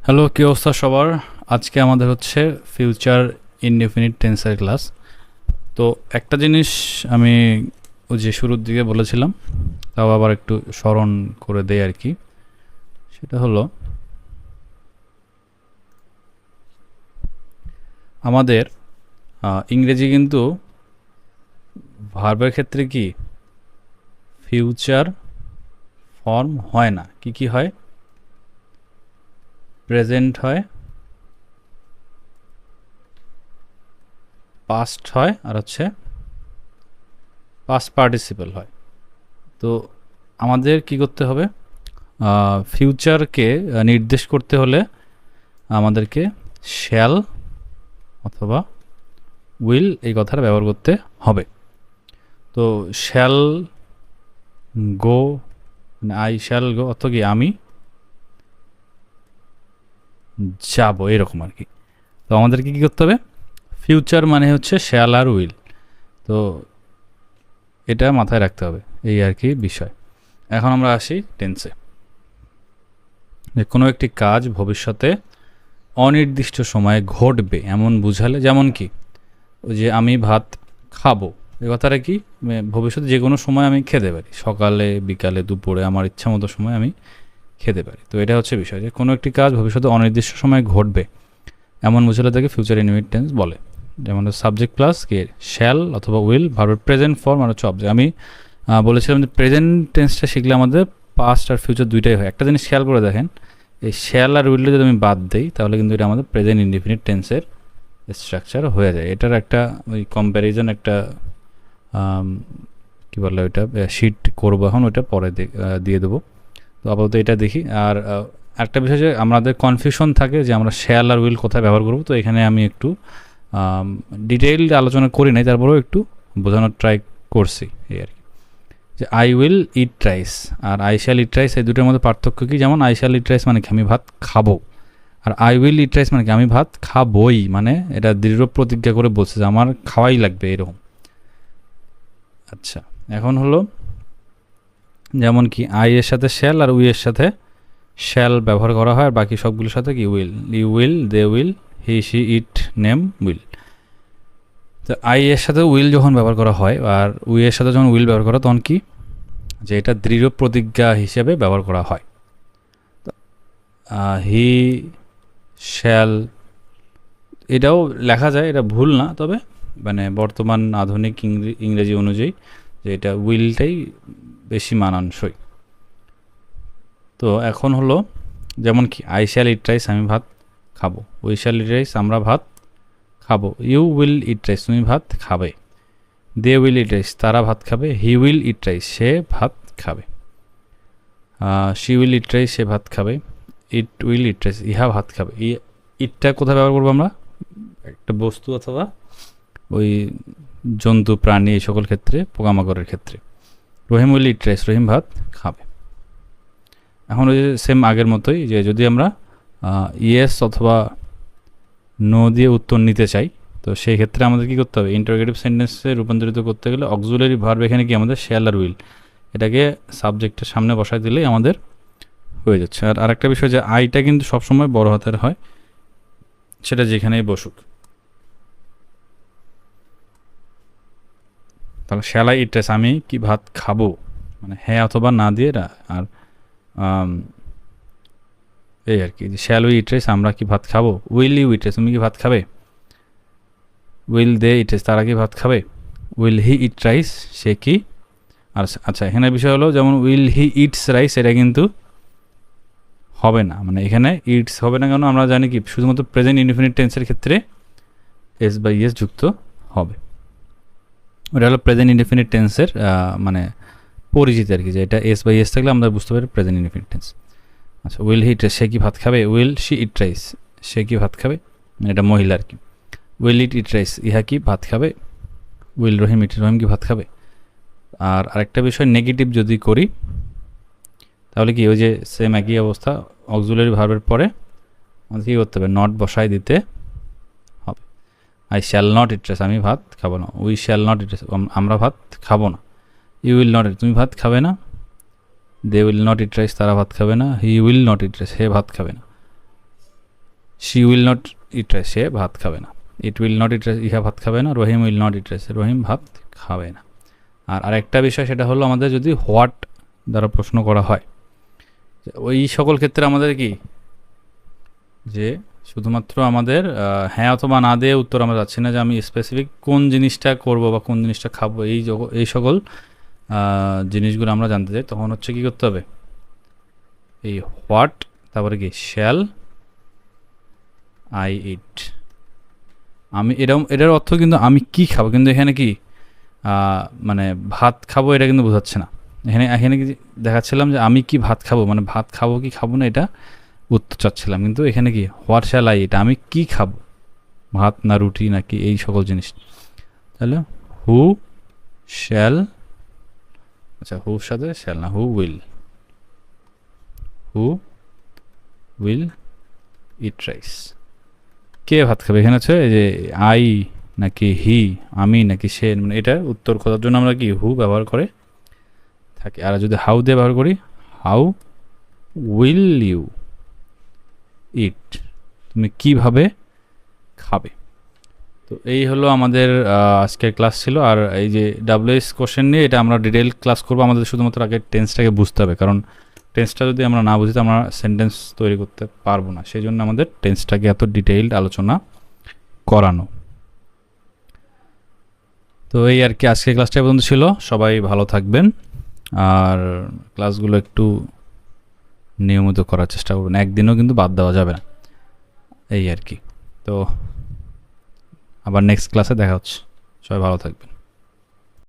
Hello, কি অবস্থা সবার? আজকে আমাদের হচ্ছে ফিউচার ইনডেফিনিট টেন্সের ক্লাস। তো একটা জিনিস আমি ওই যে শুরুর দিকে বলেছিলাম, তাও আবার একটু স্মরণ করে দেই আর কি। সেটা হলো আমাদের ইংরেজি কিন্তু ভার্বের ক্ষেত্রে কি ফিউচার ফর্ম হয় না। কি কি হয়? প্রেজেন্ট হয়, পাস্ট হয়, আর হচ্ছে পাস্ট পার্টিসিপল হয়। তো আমাদের কি করতে হবে? ফিউচারকে নির্দেশ করতে হলে আমাদেরকে শ্যাল অথবা উইল এই কথাটা ব্যবহার করতে হবে। তো শ্যাল গো, মানে আই শ্যাল গো অর্থ কি আমি যাব, এরকম আর কি। তো আমাদেরকে কী করতে হবে? ফিউচার মানে হচ্ছে শ্যাল আর উইল। তো এটা মাথায় রাখতে হবে, এই আর কি বিষয়। এখন আমরা আসি টেন্সে। যে কোনো একটি কাজ ভবিষ্যতে অনির্দিষ্ট সময়ে ঘটবে এমন বুঝালে, যেমন কি ওই যে আমি ভাত খাবো, এ কথাটা কি ভবিষ্যতে যে কোনো সময় আমি খেতে পারি, সকালে বিকালে দুপুরে আমার ইচ্ছা মতো সময় আমি খেতে পারি। তো এটা হচ্ছে বিষয় যে কোনো একটি কাজ ভবিষ্যতে অনির্দিষ্ট সময়ে ঘটবে এমন বুঝালে তাকে ফিউচার ইনডিফিনিট টেন্স বলে। যেমন সাবজেক্ট প্লাস কে শ্যাল অথবা উইল, ভার্বের প্রেজেন্ট ফর্ম আর হচ্ছে অবজেক্ট। আমি বলেছিলাম যে প্রেজেন্ট টেন্সটা শিখলে আমাদের পাস্ট আর ফিউচার দুইটাই হয়। একটা জিনিস খেয়াল করে দেখেন, এই শ্যাল আর উইলটা যদি আমি বাদ দিই তাহলে কিন্তু এটা আমাদের প্রেজেন্ট ইনডিফিনিট টেন্সের স্ট্রাকচার হয়ে যায়। এটার একটা ওই কম্প্যারিজন একটা কী বলে ওইটা শিট করবো, এখন ওইটা পরে দিয়ে দেবো। তো আপাতত এটা দেখি। আর একটা বিষয় যে আমাদের কনফিউশন থাকে যে আমরা শ্যাল আর উইল কোথায় ব্যবহার করবো। তো এখানে আমি একটু ডিটেইলড আলোচনা করি নাই, তারপরেও একটু বোঝানোর ট্রাই করছি এই আর কি। যে আই উইল ইট রাইস আর আই শ্যাল ইট রাইস, এই দুটোর মধ্যে পার্থক্য কী? যেমন আই শ্যাল ইট রাইস মানে কি আমি ভাত খাবো, আর আই উইল ইট রাইস মানে কি আমি ভাত খাবই, মানে এটা দৃঢ় প্রতিজ্ঞা করে বলছে যে আমার খাওয়াই লাগবে এরকম। আচ্ছা, এখন হলো যেমন কি আই এর সাথে শ্যাল আর উই এর সাথে শ্যাল ব্যবহার করা হয়, আর বাকি সবগুলোর সাথে কি will. You will, they will, he she it name will. তো আই এর সাথে উইল যখন ব্যবহার করা হয় আর উই এর সাথে যখন উইল ব্যবহার করা তখন কি, যে এটা দৃঢ় প্রতিজ্ঞা হিসেবে ব্যবহার করা হয়। হি শ্যাল এটাও লেখা যায়, এটা ভুল না, তবে মানে বর্তমান আধুনিক ইংরেজি অনুযায়ী যে এটা উইলটাই বেশি মানানসই। তো এখন হলো যেমন কি আই শ্যাল ইট রাইস আমি ভাত খাবো, উই শ্যাল ইট রাইস আমরা ভাত খাবো, ইউ উইল ইট রাইস তুমি ভাত খাবে, দে উইল ইট রাইস তারা ভাত খাবে, হি উইল ইট রাইস সে ভাত খাবে, শি উইল ইট রাইস সে ভাত খাবে, ইট উইল ইট রাইস ইহা ভাত খাবে। ইটটা কোথায় ব্যবহার করবো আমরা? একটা বস্তু অথবা ওই জন্তু প্রাণী এই সকল ক্ষেত্রে, পোকামাকড়ের ক্ষেত্রে। রহিম উইল ইট রাইস রহিম ভাত খাবে। এখন ওই যে সেম আগের মতোই, যে যদি আমরা ইয়েস অথবা নো দিয়ে উত্তর নিতে চাই, তো সেই ক্ষেত্রে আমাদের কী করতে হবে? ইন্টারোগেটিভ সেন্টেন্সে রূপান্তরিত করতে গেলে অক্সিলারি ভার্ব এখানে কি আমাদের শ্যাল আর উইল, এটাকে সাবজেক্টের সামনে বসায় দিলেই আমাদের হয়ে যাচ্ছে। আর আরেকটা বিষয় যে আইটা কিন্তু সবসময় বড় হাতের হয়, সেটা যেখানেই বসুক। তাহলে শ্যাল আই ইট রাইস আমি কি ভাত খাবো, মানে হ্যাঁ অথবা না দিয়ে আর এই আর কি। শ্যাল উই ইট রাইস আমরা কি ভাত খাবো, উইল ইউ ইট রাইস তুমি কি ভাত খাবে, উইল দে ইট রাইস তারা কি ভাত খাবে, উইল হি ইট রাইস সে কি। আর আচ্ছা, এখানে বিষয় হলো যেমন উইল হি ইটস রাইস, এটা কিন্তু হবে না, মানে এখানে ইটস হবে না কেন? আমরা জানি কি শুধুমাত্র প্রেজেন্ট ইনডিফিনিট টেন্সের ক্ষেত্রে এস বাই এস যুক্ত হবে। ওটা হলো প্রেজেন্ট ইনডিফিনিট টেন্সের মানে পরিচিতি আর কি, যে এটা এস বাই এস থাকলে আমরা বুঝতে পারি প্রেজেন্ট ইনডিফিনিট টেন্স। আচ্ছা, উইল হি ইট রাইস সে কি ভাত খাবে, উইল শি ইট রাইস সে কি ভাত খাবে, এটা মহিলা আর কি। উইল ইট ইট রাইস ইহা কি ভাত খাবে, উইল রহিম ইট রহিম কি ভাত খাবে। আর আরেকটা বিষয়, নেগেটিভ যদি করি তাহলে কি ওই যে সেম একই অবস্থা, অক্সিলারি ভার্বের পরে আমাদের কী করতে হবে? নট বসায় দিতে হবে। I shall not eat rice আমি ভাত খাবো না, we shall not eat rice আমরা ভাত খাবো না, ইউ উইল নট ইট তুমি ভাত খাবে না, they will not eat rice তারা ভাত খাবে না, he will not eat rice সে ভাত খাবে না। She will not eat rice, সে ভাত খাবে না। It will not eat rice, ইহা ভাত খাবে না। Rahim will not eat rice, Rahim ভাত খাবে না। আর আরেকটা বিষয় সেটা হলো আমাদের যদি হোয়াট দ্বারা প্রশ্ন করা হয়, ওই সকল ক্ষেত্রে আমাদের কি যে শুধুমাত্র আমাদের হ্যাঁ অথবা না দিয়ে উত্তর আমরা যাচ্ছি না, যে আমি স্পেসিফিক কোন জিনিসটা করব বা কোন জিনিসটা খাবো, এই সকল জিনিসগুলো আমরা জানতে চাই, তখন হচ্ছে কি করতে হবে, এই হোয়াট তারপরে কি শ্যাল আই ইট। আমি এটার অর্থ কিন্তু আমি কি খাবো, কিন্তু এখানে কি মানে ভাত খাবো এটা কিন্তু বোঝাচ্ছে না। এখানে কি দেখাচ্ছিলাম যে আমি কি ভাত খাবো, মানে ভাত খাবো কি খাবো না এটা উত্তর চাচ্ছিলাম, কিন্তু এখানে কি হোয়াট শ্যাল আই ইট, আমি কি খাবো, ভাত না রুটি নাকি এই সকল জিনিস। তাহলে হু শ্যাল, আচ্ছা হুর সাথে শ্যাল না, হু উইল ইট রাইস, কে ভাত খাবে। এখানে আছে এই যে আই নাকি হি, আমি নাকি সে, মানে এটা উত্তর খোঁজার জন্য আমরা কি হু ব্যবহার করে থাকি। আর যদি হাউ দিয়ে ব্যবহার করি, হাউ উইল ইউ ইট, তুমি কিভাবে খাবে। তো এই হলো আমাদের আজকের ক্লাস ছিল। আর এই যে ডাব্লিউএস কোশ্চেন নিয়ে এটা আমরা ডিটেল ক্লাস করবো। আমাদের শুধুমাত্র আগে টেন্সটাকে বুঝতে হবে, কারণ টেন্সটা যদি আমরা না বুঝি তো আমরা সেন্টেন্স তৈরি করতে পারবো না। সেই জন্য আমাদের টেন্সটাকে এত ডিটেইলড আলোচনা করানো। তো এই আর কি আজকের ক্লাসটা পর্যন্ত ছিল। সবাই ভালো থাকবেন, আর ক্লাসগুলো একটু নিয়মিত করার চেষ্টা করবেন, একদিনও কিন্তু বাদ দেওয়া যাবে না, এই আর কি। তো আবার নেক্সট ক্লাসে দেখা হচ্ছে, সবাই ভালো থাকবেন।